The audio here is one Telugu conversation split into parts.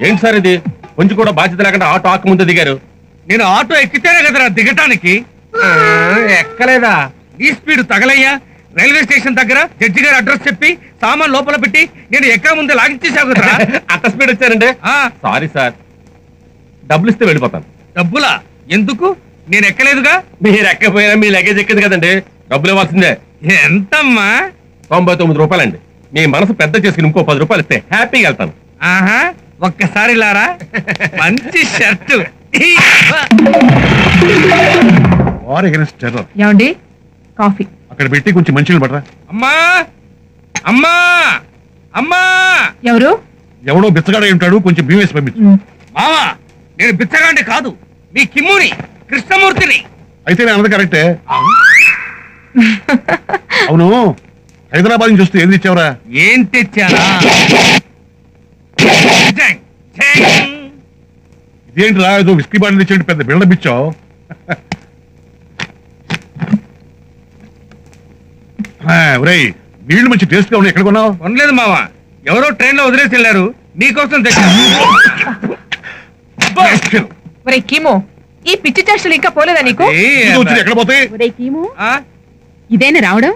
ఏంటి సార్ ఇది? కొంచెం కూడా బాధ్యత లేకుండా ఆటో ఆకు ముందు దిగారు. నేను ఆటో ఎక్కితేనే కదరా దిగటానికి. ఎక్కలేదా? ఈ స్పీడ్ తగలయ్యా. రైల్వే స్టేషన్ దగ్గర జడ్జి గారి అడ్రస్ చెప్పి సామాన్ లోపల పెట్టి నేను ఎక్క ముందే లాగించేసావు కదరా. అంత స్పీడ్ వచ్చారంటే సారీ సార్, డబ్బులు ఇస్తే వెళ్ళిపోతాను. డబ్బులా? ఎందుకు? నేను ఎక్కలేదుగా. మీరు ఎక్కపోయినా మీ లగేజ్ ఎక్కింది కదండి, డబ్బులు ఇవ్వాల్సిందే. ఎంతమ్మా? 99 రూపాయలండి. మీ మనసు పెద్ద చేసుకుని ఇంకో 10 రూపాయలు ఇస్తే హ్యాపీగా వెళ్తాను. ఆహా, ఒక్కసారి లారా. మంచి షర్టు. ఏమండి కాఫీ అక్కడ పెట్టి కొంచెం మంచిగా పడరా. అమ్మా అమ్మా అమ్మా. ఎవరు? ఎవడో బిచ్చగాడ ఉంటాడు, కొంచెం బియ్యం వేసి పంపించు. మావా, నేను బిచ్చగాండి కాదు, మీ కిమ్ముని, కృష్ణమూర్తిని. అయితే నేను అన్నది కరెక్టే. అవును, హైదరాబాద్ నుంచి వస్తే ఏం తెచ్చావురా? ఏం తెచ్చానా? ఇదేంటి రా, ఏదో విస్కీ బాటిల్ తెచ్చేయండి, పెద్ద బిల్డప్ ఇచ్చావు. ఒరేయ్, నీళ్లు మంచి టేస్ట్ గా ఉన్నాయి, ఎక్కడ కొన్నావు? కొనలేదు మావా, ఎవరో ట్రైన్ లో వదిలేసి వెళ్ళారు, నీకోసం తెచ్చాను. ఒరే కీమో, ఈ పిచ్చి చేష్టలు ఇంకా పోలేదా నీకు? ఎక్కడ పోతాయి? ఒరే కీమో, ఇదేనా రావడం?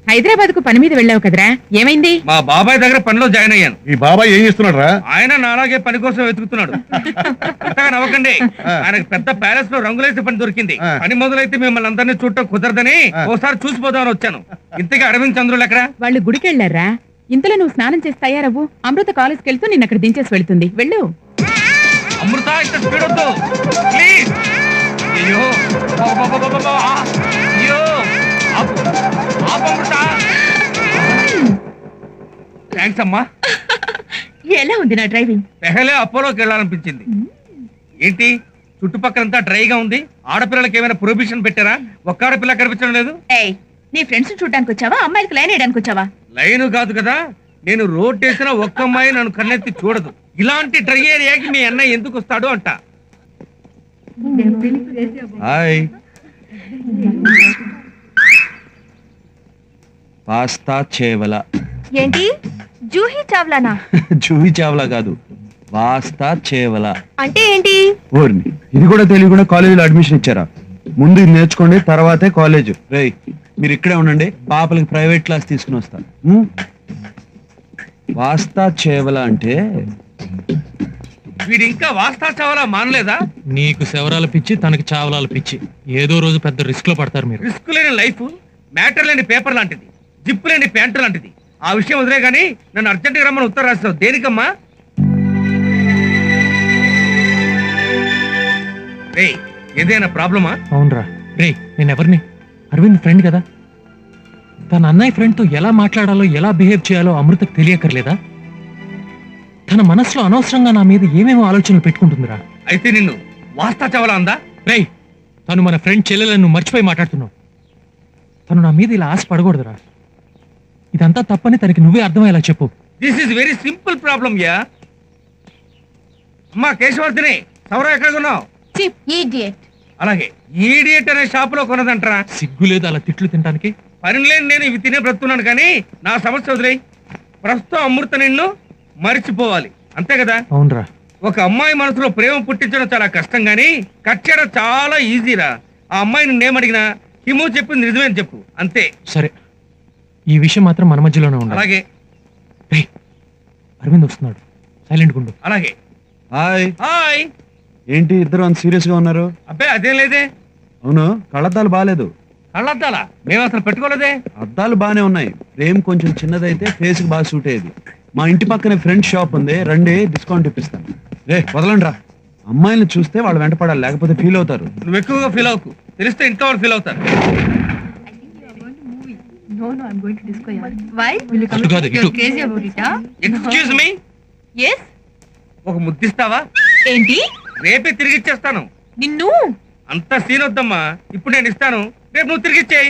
హైదరాబాద్ కు పని మీద వెళ్ళావు కదరా, ఏమైంది? మా బాబాయ్ దగ్గర పనిలో జాయిన్ అయ్యాను. ఈ బాబాయ్ ఏం చేస్తున్నాడు రా? ఆయన నాలాగే పని కోసం వెతుకుతున్నాడు. అంతగా నవ్వకండి, ఆయనకు పెద్ద ప్యాలెస్ లో రంగులేసి పని దొరికింది. పని మొదలైతే మిమ్మల్ని అందరినీ చూడటం కుదరదని ఓసారి చూసిపోదామని వచ్చాను. ఇంతగా అరవింద్ చంద్రులు ఎక్కడ? వాళ్ళు గుడికి వెళ్ళారా? ఇంతలో నువ్వు స్నానం చేసి తయారవ్వు, అమృత కాలేజ్కి వెళ్తూ నిన్న అక్కడ దించేసి వెళ్తుంది, వెళ్ళు. అమృత, ఇంత స్పీడ్ వద్దు ప్లీజ్. అయ్యో అయ్యో, థ్యాంక్స్ అమ్మా. ఎలా ఉంది నా డ్రైవింగ్? పెహలే అపోలోకి వెళ్ళాలనిపించింది. ఏంటి చుట్టుపక్కలంతా డ్రైగా ఉంది? ఆడపిల్లలకి ఏమైనా ప్రొహిబిషన్ పెట్టారా? ఒక్క ఆడపిల్ల కనిపించడం లేదు. నీ ఫ్రెండ్స్ చూడడానికి వచ్చావా, అమ్మాయిలకు లైన్ వేయడానికి వచ్చావా? లైన్ కాదు కదా, నేను రోడ్ వేసిన ఒక్క అమ్మాయి నన్ను కన్నెత్తి చూడదు. ఇలాంటి డ్రై ఏరియాకి మీ అన్నయ్య ఎందుకు వస్తాడు అంట. Hi, pasta Chevella. ఏంటి జూహీ చావ్లానా? జూహీ చావలా కాదు, పాస్తా చేవల అంటే ఏంటి? ఓర్ని, ఇది కూడా తెలియకుండా కాలేజీలో అడ్మిషన్ ఇచ్చారా? ముందు ఇది నేర్చుకోండి, తర్వాతే కాలేజ్. రేయ్, మీరు ఇక్కడే ఉండండి, పాపలకి ప్రైవేట్ క్లాస్ తీసుకుని వస్తాను. పాస్తా చేవల అంటే వీడు ఇంకా వాస్తా చావలా మానలేదా? నీకు శవరాల పిచ్చి, తనకి చావలాల పిచ్చి. ఏదో రోజు పెద్ద రిస్క్ లో పడతారు మీరు. రిస్క్ లేని లైఫ్, మ్యాటర్ లేని పేపర్ లాంటిది, జిప్ లేని ప్యాంటు లాంటిది. ఆ విషయం వదిలే గానీ నన్ను అర్జెంట్ గా రమ్మని ఉత్తరం రాస్తావు దేనికమ్మా? రే, ఏదైనా ప్రాబ్లమా? అవునరా రే, నేను ఎవరిని? అరవింద్ ఫ్రెండ్ కదా. తన అన్నయ్య ఫ్రెండ్ తో ఎలా మాట్లాడాలో, ఎలా బిహేవ్ చేయాలో అమృతకు తెలియకర్లేదా? తన మనసులో అనవసరంగా నా మీద ఏమేమో ఆలోచనలు పెట్టుకుంటుందిరా. అయితే నిన్ను వాస్తా చావలా అందా? రే, తను మన ఫ్రెండ్ చెల్లెలను నువ్వు మర్చిపోయి మాట్లాడుతున్నావు. తను నా మీద ఇలా ఆశ పడకూడదురా. ఇదంతా తప్పని తనకి నువ్వే అర్థమయ్యేలా చెప్పు. This is very simple problem yeah. అమ్మా కేశవర్ధిని, సౌర ఎక్కడ కొన్నావు? అలాగే ఈడియట్ అనే షాప్ లో కొన్నదంటరా. సిగ్గు లేదు అలా తిట్లు తినడానికి? పని లేని నేను ఇవి తినే బ్రతున్నాను కానీ నా సమస్య వదిలేయి. ప్రస్తుతం అమృత నిన్ను మరిచిపోవాలి, అంతే కదా? అవునరా. ఒక అమ్మాయి మనసులో ప్రేమ పుట్టించడం చాలా కష్టం గానీ కట్ చేయడం చాలా ఈజీరా. ఆ అమ్మాయి నిన్నేమడిగినా హిమూ చెప్పింది నిజమేని చెప్పు, అంతే. సరే, ఈ విషయం మాత్రం మన మధ్యలోనే ఉండాలి. అలాగే. అరవింద్ వస్తున్నాడు, సైలెంట్ గుండు. అలాగే. హాయ్. హాయ్. ఏంటి ఇద్దరు అంత సీరియస్ గా ఉన్నారు? అబ్బే అదేం లేదే. అవును, కళ్ళద్దాలు బాగాలేదు. కళ్ళద్దాలా? మేము అసలు పెట్టుకోలేదే. అద్దాలు బానే ఉన్నాయి, ఫ్రేమ్ కొంచెం చిన్నదైతే ఫేస్ కి బాగా సూట్ అయ్యేది. మా ఇంటి పక్కనే ఫ్రెండ్ షాప్ ఉంది, రండి డిస్కౌంట్ ఇప్పిస్తాను. రే వదలండి రా, అమ్మాయిని చూస్తే వాళ్ళు వెంట పడాలి, లేకపోతే ఫీల్ అవుతారు. నువ్వు ఎక్కువగా ఫీల్ అవ్వకు, తెలిస్తే ఇంకా వాళ్ళు ఫీల్ అవుతారు. ఎక్స్క్యూజ్ మీ, ఒక ముద్దిస్తావా? ఏంటి? రేపే తిరిగి ఇచ్చేస్తాను. నిన్ను అంత సీన్ వద్దమ్మా, ఇప్పుడు నేను ఇస్తాను, రేపు నువ్వు తిరిగి ఇచ్చేయి.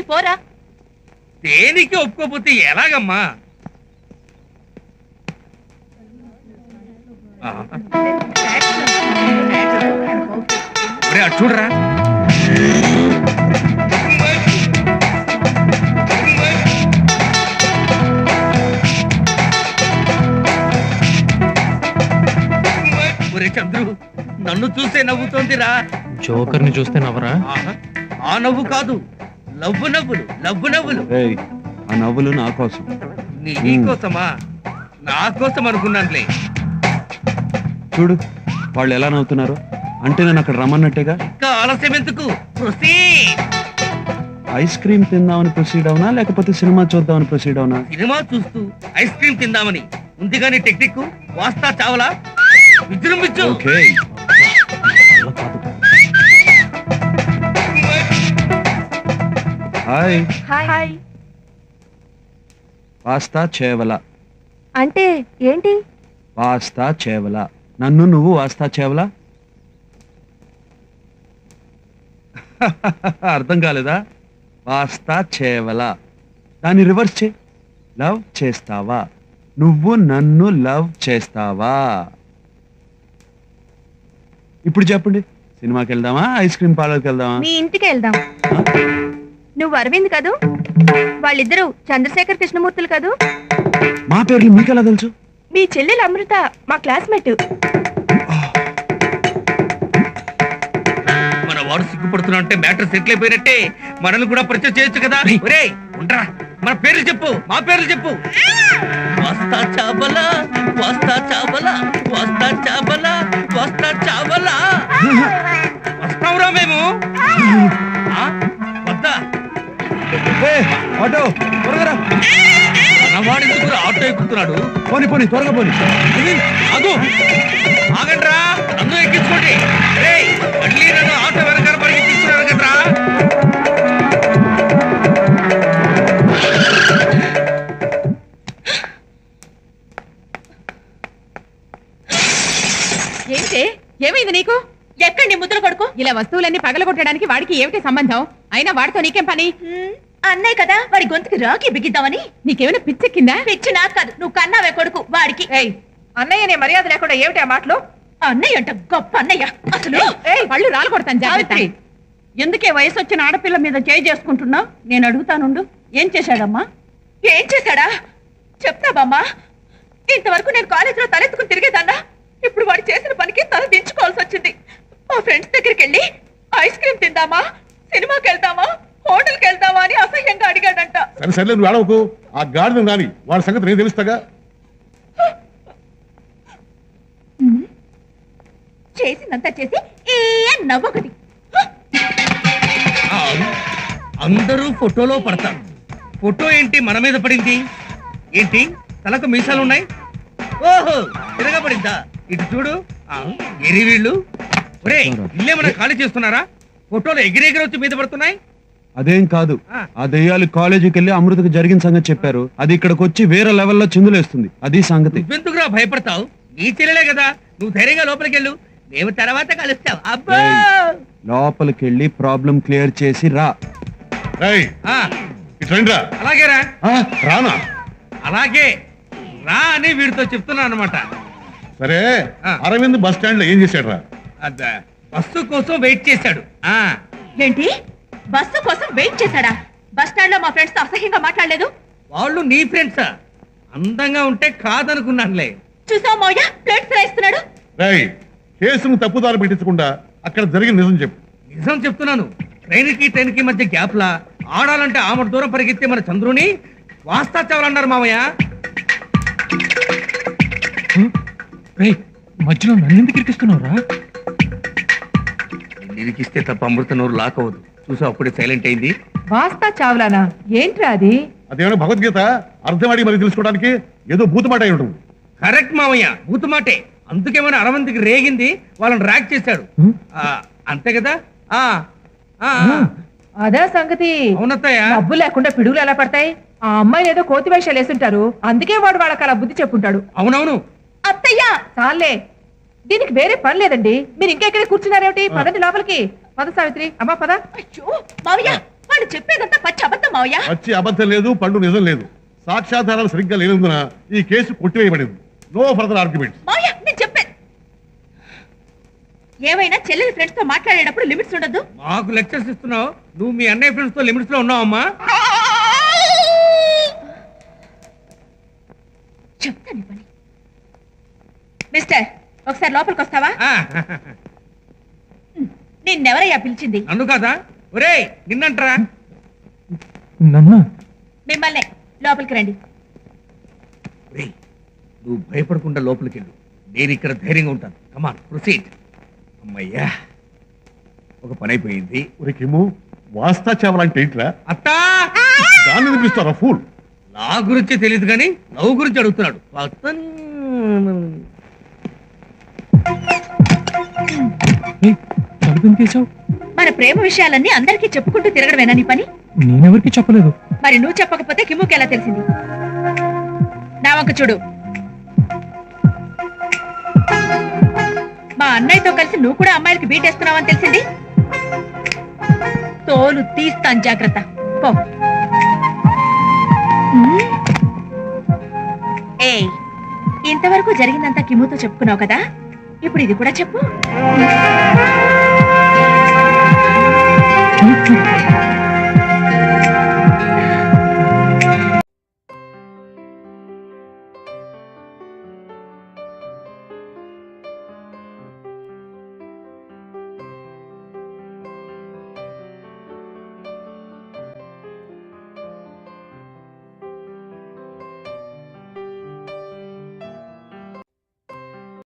పోరా. దేనికి ఒప్పుకోపోతే ఎలాగమ్మా? అటు చూడరా. ఒరే చంద్రు, నన్ను చూసే నవ్వుతోందిరా. జోకర్ ని చూస్తే నవ్వరా? ఆహా, ఆ నవ్వు కాదు, లవ్వు నవ్వులు. రేయ్, ఆ నవ్వులు నా కోసం. నీ కోసమా? నా కోసం అనుకున్నానులే. చూడు వాళ్ళు ఎలా నవ్వుతున్నారు, అంటే నేను అక్కడ రమ్మన్నట్టుగా. ఇంకా ఆలస్యం ఎందుకు? ప్రొసీడ్. ఐస్ క్రీమ్ తిందామని ప్రొసీడ్ అవునా, లేకపోతే సినిమా చూద్దామని ప్రొసీడ్ అవునా? సినిమా చూస్తూ ఐస్ క్రీమ్ తిందామని ఉంది కానీ టెక్నిక్ వాస్తా చావలా విజృంభించు. ఓకే. హాయ్. హాయ్. పాస్తా చేవల. అంటే ఏంటి? పాస్తా చేవల. నన్ను నువ్వు వాస్తా చేవల. అర్థం కాలేదా? పాస్తా చేవల. దాన్ని రివర్స్ చే. లవ్ చేస్తావా? నువ్వు నన్ను లవ్ చేస్తావా? ఇప్పుడు చెప్పండి, సినిమాకి వెళ్దామా, ఐస్ క్రీమ్ పార్లర్కి వెళ్దామా? మీ ఇంటికి వెళ్దాం. నువ్వు అరవింద్ కదూ? వాళ్ళిద్దరూ చంద్రశేఖర్ కృష్ణమూర్తులు కదూ? మా పేర్లు మీకెలా తెలుసు? మీ చెల్లెలు అమృత మా క్లాస్మేట్. మన వాడు సిగ్గుపడుతున్నా అంటే మ్యాటర్ సెటిల్ అయిపోయినట్టే. మనల్ని కూడా పరిచయం చేయొచ్చు కదా. ఒరేయ్ ఉండరా, మన పేర్లు చెప్పు, మా పేర్లు చెప్పు. వస్తా చాబలా, వస్తా చాబలా, వస్తా చాబలా, వస్తా చాబలా. వస్తావురా మేము? ఆ? వద్దా? ఆటో త్వరగా రా. మనవాడు ఎందుకు ఆటో ఎక్కుతున్నాడు? పోనీ పోనీ త్వరగా పోనీ. ఆగు, ఆగండ్రా, నన్ను ఎక్కించుకోండి. రేయ్, మళ్ళీ నన్ను ఆటో వెనకాల పరిగెత్తిస్తున్నారు కదరా. ఏంటి? ఏమైంది నీకు? ఎక్కడి ముద్ర కొడుకు? ఇలా వస్తువులన్నీ పగలగొట్టడానికి వాడికి ఏమిటి సంబంధం? అయినా వాడితో నీకేం పని? అన్నయ్య కదా, వాడి గొంతుకి రాకి బిగిద్దామని. నీకేమైనా పిచ్చెక్కిందా? పిచ్చి నాకు కాదు, నువ్వు కన్నావే కొడుకు వాడికి. అన్నయ్య నే మర్యాద లేకుండా ఏమిటి ఆ మాటలు? అన్నయ్య అంట గొప్ప అన్నయ్య. అసలు పళ్ళు రాలు కొడతాను జాగ్రత్త. ఎందుకే వయసు వచ్చిన ఆడపిల్ల మీద చేయి చేసుకుంటున్నా? నేను అడుగుతానుండు. ఏం చేశాడమ్మా? ఏం చేశాడా చెప్తా బామ్మా. ఇంతవరకు నేను కాలేజీలో తలెత్తుకుని తిరిగేదాన్నా. ఇప్పుడు వాడు చేసిన పనికి తల దించుకోవాల్సి వచ్చింది. మా ఫ్రెండ్స్ దగ్గరికి వెళ్ళి ఐస్ క్రీమ్ తిందామా, సినిమాకి వెళ్దామా, హోటల్కి వెళ్దామా అని అసహ్యంగా అడిగాడంట. సరే సర్లే, నువ్వు ఆడవకు. ఆ గాడిద రాని వాడి సంగతి నేను తెలుస్తాగా. చేసిందంతా చేసి ఏ నవ్వొకటి. అందరూ ఫోటోలో పడతారు. ఫోటో ఏంటి మన మీద పడింది? ఏంటి తలకు మీసాలు ఉన్నాయి? ఓహో, తిరగబడిందా? ఇటు చూడు. ఎరి వీళ్ళు. ఒరే, ఇల్లేమన్నా ఖాళీ చేస్తున్నారా? ఫోటోలు ఎగిరెగిరి వచ్చి మీద పడుతున్నాయి. అదేం కాదు, ఆ దెయ్యాలు కాలేజీకి వెళ్ళి అమృతకు జరిగిన సంగతి చెప్పారు. అది ఇక్కడికి వచ్చి వేరే లెవెల్లో చిందులేస్తుంది. అది సంగతి. నువ్వెందుకురా భయపడతావు? నీ చెల్లెలే కదా, నువ్వు ధైర్యంగా లోపలికి వెళ్ళు. మేము తర్వాత కలుస్తావు. అబ్బా, లోపలికి వెళ్ళి ప్రాబ్లం క్లియర్ చేసి రా. రేయ్, ఇటు రండి రా. అలాగేరా. రానా? అలాగే రా అని వీడితో చెప్తున్నా అనమాట. సరే, అరవింద్ బస్ స్టాండ్ లో ఏం చేశాడు రా? బస్సు కోసం వెయిట్ చేశాడు. ఏంటి, బస్సు కోసం వెయిట్ చేశాడా? బస్ స్టాండ్ లో మా ఫ్రెండ్స్ తో అసహ్యంగా మాట్లాడలేదు? వాళ్ళు నీ ఫ్రెండ్సా? అందంగా ఉంటే కాదనుకున్నానులే. చూసావు మావయ్య, ప్లేట్స్ రాయిస్తున్నాడు. రేయ్, కేసును తప్పుదారి పెట్టించకుండా అక్కడ జరిగిన నిజం చెప్పు. నిజం చెప్తున్నాను. ట్రైన్ కి మధ్య గ్యాప్ లా ఆడాలంటే ఆమె దూరం పరిగెత్తే మన చంద్రుని వాస్తా చావాలన్నారు మామయ్య. రేయ్, మధ్యలో నన్నెందుకు ఇరికిస్తున్నావురా? నిరికిస్తే తప్ప అమృత నోరు లాక్ అవ్వదు. చూసా, అప్పుడే సైలెంట్ అయింది. వాస్తా చావ్లానా? ఏంట్రా అది? అదేమైనా భగవద్గీత అర్థం అడిగి మరి తెలుసుకోవడానికి ఏదో భూతమాట అయి ఉంటుంది. కరెక్ట్ మామయ్య, బూతుమాటే. అందుకేమైనా అరవంతికి రేగింది, వాళ్ళని ర్యాక్ చేశాడు. అంతే కదా? అదా సంగతి. అవునత్తయ్య. డబ్బు లేకుండా పిడుగులు ఎలా పడతాయి? ఆ అమ్మాయిలు ఏదో కోతి వేషాలు వేస్తుంటారు, అందుకే వాడు వాళ్ళకి అలా బుద్ధి చెప్పుంటాడు. అవునవును. అత్తయ్య చాలే, దీనికి వేరే పని లేదండి. మీరు ఇంకెక్కడే కూర్చున్నారేమిటి? పదండి లోపలికి. పద సావిత్రి. అమ్మా పద. అయ్యో మావయ్య, వాడు చెప్పేదంతా పచ్చి అబద్ధం మావయ్య. వచ్చి అబద్ధం లేదు, పండు నిజం లేదు. సాక్ష్యాధారాలు సరిగ్గా లేనందున ఈ కేసు కొట్టివేయబడింది. No further arguments. మావయ్య, నేను చెప్పాను. ఏమైనా చెల్లెలి ఫ్రెండ్స్ తో మాట్లాడేటప్పుడు లిమిట్స్ ఉండదు. మాకు లెక్చర్స్ ఇస్తున్నావు. నువ్వు మీ అన్నయ్య ఫ్రెండ్స్ తో లిమిట్స్ లో ఉన్నావమ్మా. చెప్తాను పని. మిస్టర్, ఒకసారి లోపలికి వస్తావా? ఆ, నిన్నెవరయ్యా పిలిచింది? నన్ను కాదా? ఒరేయ్ నిన్నంటరా? నన్న మిమ్మల్నే. లోపలికి రండి. ఒరేయ్ నువ్వు భయపడకుండా లోపలికి వెళ్ళు. నేను ఇక్కడ ధైర్యంగా ఉంటాను. కమాన్ ప్రొసీడ్. అమ్మయ్యా ఒక పని అయిపోయింది. ఉరికేమో వాస్తా చావాలంటే ఏంట్రా? అత్తా దాన్ని వినిపిస్తారా ఫూల్? నా గురించి తెలియదు కానీ లవ్ గురించి అడుగుతున్నాడు. తలుపు తీసావు? మన ప్రేమ విషయాలన్నీ అందరికీ చెప్పుకుంటూ తిరగడమేనా నీ పని? నేనెవరికి చెప్పలేదు. మరి నువ్వు చెప్పకపోతే కిమ్ముకి ఎలా తెలిసింది? నా వంక చూడు. మా అన్నయ్యతో కలిసి నువ్వు కూడా అమ్మాయిలకి బీటేస్తున్నావని తెలిసింది. తోలు తీస్తాను, జాగ్రత్త. పో. ఏయ్, ఇంతవరకు జరిగిందంతా కిమ్ముతో చెప్పుకున్నావు కదా, ఇప్పుడు ఇది కూడా చెప్పు.